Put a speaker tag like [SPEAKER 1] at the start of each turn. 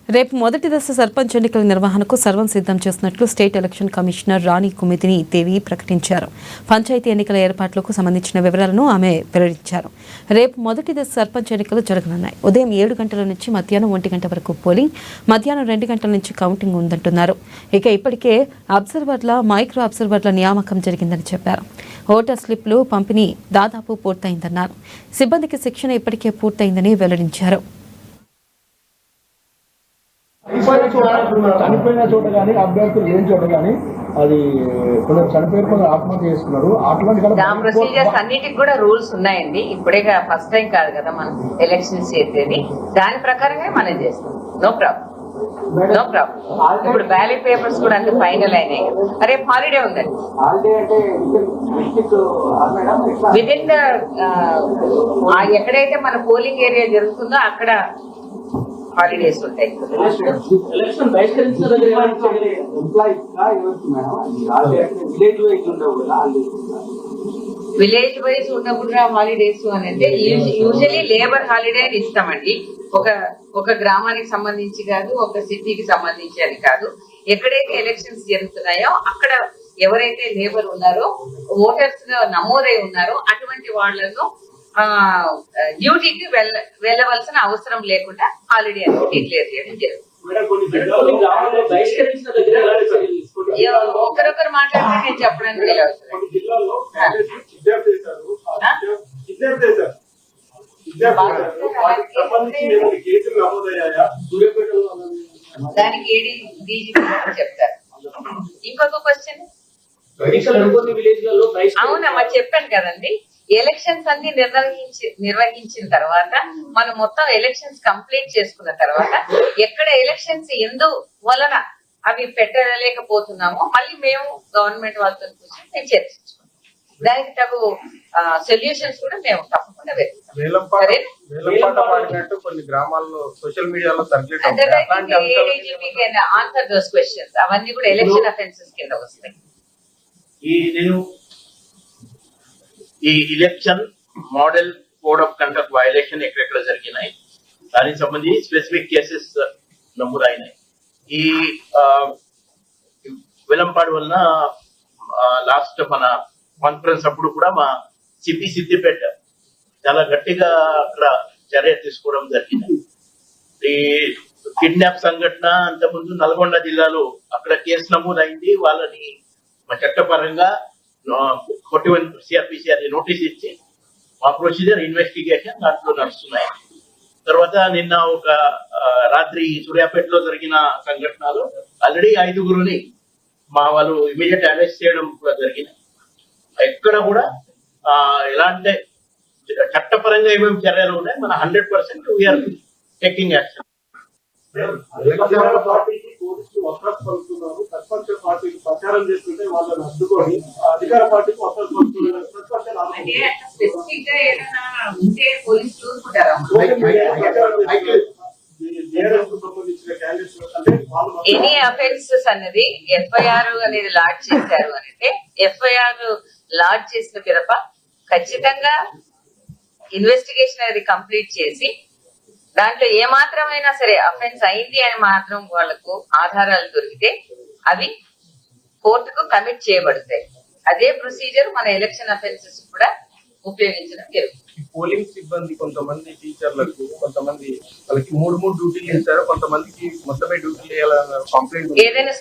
[SPEAKER 1] రేపు మొదటి దశ సర్పంచ్ ఎన్నికల నిర్వహణకు సర్వం సిద్ధం చేస్తున్నట్లు స్టేట్ ఎలక్షన్ కమిషనర్ రాణి కుమితిని దేవి ప్రకటించారు. పంచాయతీ ఎన్నికల ఏర్పాట్లకు సంబంధించిన వివరాలను ఆమె వెల్లడించారు. రేపు మొదటి దశ సర్పంచ్ ఎన్నికలు జరగనున్నాయి. ఉదయం 7 గంటల నుంచి మధ్యాహ్నం 1 గంట వరకు పోలింగ్, మధ్యాహ్నం 2 గంటల నుంచి కౌంటింగ్ ఉందంటున్నారు. ఇక ఇప్పటికే అబ్జర్వర్ల, మైక్రో అబ్జర్వర్ల నియామకం జరిగిందని చెప్పారు. ఓటర్ స్లిప్లు పంపిణీ దాదాపు పూర్తయిందన్నారు. సిబ్బందికి శిక్షణ ఇప్పటికే పూర్తయిందని వెల్లడించారు.
[SPEAKER 2] చనిపోయిన చోట కానీ అభ్యర్థులు లేని చోట కానీ అది కొందరు చనిపోయి ఆత్మహత్య చేసుకున్నారు. అటువంటి
[SPEAKER 3] ప్రొసీజర్స్ అన్నిటికి కూడా రూల్స్ ఉన్నాయండి. ఇప్పుడే ఫస్ట్ టైం కాదు కదా మనం ఎలక్షన్స్ చేసేది. దాని ప్రకారంగా మనం చేస్తాం. No problem. ఇప్పుడు బ్యాలెట్ పేపర్స్ కూడా అంత ఫైనల్ అయినాయి. రేపు హాలిడే ఉందండి. విదిన్ ద ఎక్కడైతే మన పోలింగ్ ఏరియా జరుగుతుందో అక్కడ హాలిడేస్ ఉంటాయి. విలేజ్ వైజ్ ఉన్నప్పుడు హాలిడేస్ అని అంటే యూజువలీ లేబర్ హాలిడే అని ఇస్తామండి. ఒక గ్రామానికి సంబంధించి కాదు, ఒక సిటీకి సంబంధించి అని కాదు. ఎక్కడైతే ఎలక్షన్స్ జరుగుతున్నాయో అక్కడ ఎవరైతే లేబర్ ఉన్నారో, ఓటర్స్ నమోదై ఉన్నారో అటువంటి వాళ్లను డ్యూటీకి వెళ్ళవలసిన అవసరం లేకుండా హాలిడే అని డిక్లేర్ చేయడం జరుగుతుంది. ఒకరొకరు మాట్లాడితే నేను చెప్పడానికి దానికి ఏడీ డీజీపీ చెప్తారు. ఇంకొక క్వశ్చన్. అవునమ్మా, చెప్పాను కదండి. ఎలక్షన్స్ అన్ని నిర్వహించిన తర్వాత మనం మొత్తం ఎలక్షన్స్ కంప్లీట్ చేసుకున్న తర్వాత ఎక్కడ ఎలక్షన్స్ ఎందు వలన అవి పెట్టలేకపోతున్నామో మళ్ళీ మేము గవర్నమెంట్ వాళ్ళతో కూర్చొని మేము చర్చించుకుంటాం. దానికి తగు సొల్యూషన్స్ కూడా మేము తప్పకుండా ఆన్సర్ దోస్ క్వశ్చన్స్. అవన్నీ కూడా ఎలక్షన్ అఫెన్సెస్ కింద వస్తాయి.
[SPEAKER 4] ఈ election model code of conduct violation ఎక్కడెక్కడ జరిగినాయి, దానికి సంబంధించి స్పెసిఫిక్ కేసెస్ నమోదైనాయి. ఈ విలంపాడు వలన లాస్ట్ మన కాన్ఫరెన్స్ అప్పుడు కూడా మా సిపి సిద్దిపేట చాలా గట్టిగా అక్కడ చర్య తీసుకోవడం జరిగింది. ఈ కిడ్నాప్ సంఘటన అంతకుముందు నల్గొండ జిల్లాలో అక్కడ కేసు నమోదైంది. వాళ్ళని మా చట్టపరంగా సిఆర్పిసిఆర్ నోటీస్ ఇచ్చి మా ప్రొసీజర్ ఇన్వెస్టిగేషన్ దాంట్లో నడుస్తున్నాయి. తర్వాత నిన్న ఒక రాత్రి సూర్యాపేటలో జరిగిన సంఘటనలో ఆల్రెడీ 5గురిని మా వాళ్ళు ఇమీడియట్ అరెస్ట్ చేయడం కూడా జరిగింది. ఎక్కడ కూడా ఎలాంటి చట్టపరంగా ఏమేమి చర్యలు ఉన్నాయి మన 100% వీఆర్ టేకింగ్ యాక్షన్.
[SPEAKER 2] పార్టీకి ప్రచారం చేస్తుంటే వాళ్ళని అడ్డుకొని అధికార పార్టీకి
[SPEAKER 3] ఎనీ అఫెన్సెస్ అనేది ఎఫ్ఐఆర్ అనేది లాడ్జ్ చేశారు అంటే ఎఫ్ఐఆర్ లాడ్జ్ చేసిన పిదప ఖచ్చితంగా ఇన్వెస్టిగేషన్ అనేది కంప్లీట్ చేసి దాంట్లో ఏ మాత్రమైనా సరే అఫెన్స్ అయింది అని మాత్రం వాళ్లకు ఆధారాలు దొరికితే అవి కోర్టుకు కమిట్ చేయబడతాయి. అదే ప్రొసీజర్ మన ఎలక్షన్ అఫెన్సెస్ కూడా ఉపయోగించడం జరుగుతుంది.
[SPEAKER 2] పోలింగ్ సిబ్బంది కొంతమంది టీచర్లకు, కొంతమంది వాళ్ళకి 3 డ్యూటీలు చేశారు, కొంతమందికి మొత్తమే డ్యూటీలు చేయాలన్న కంప్లైంట్.
[SPEAKER 3] ఏదైనా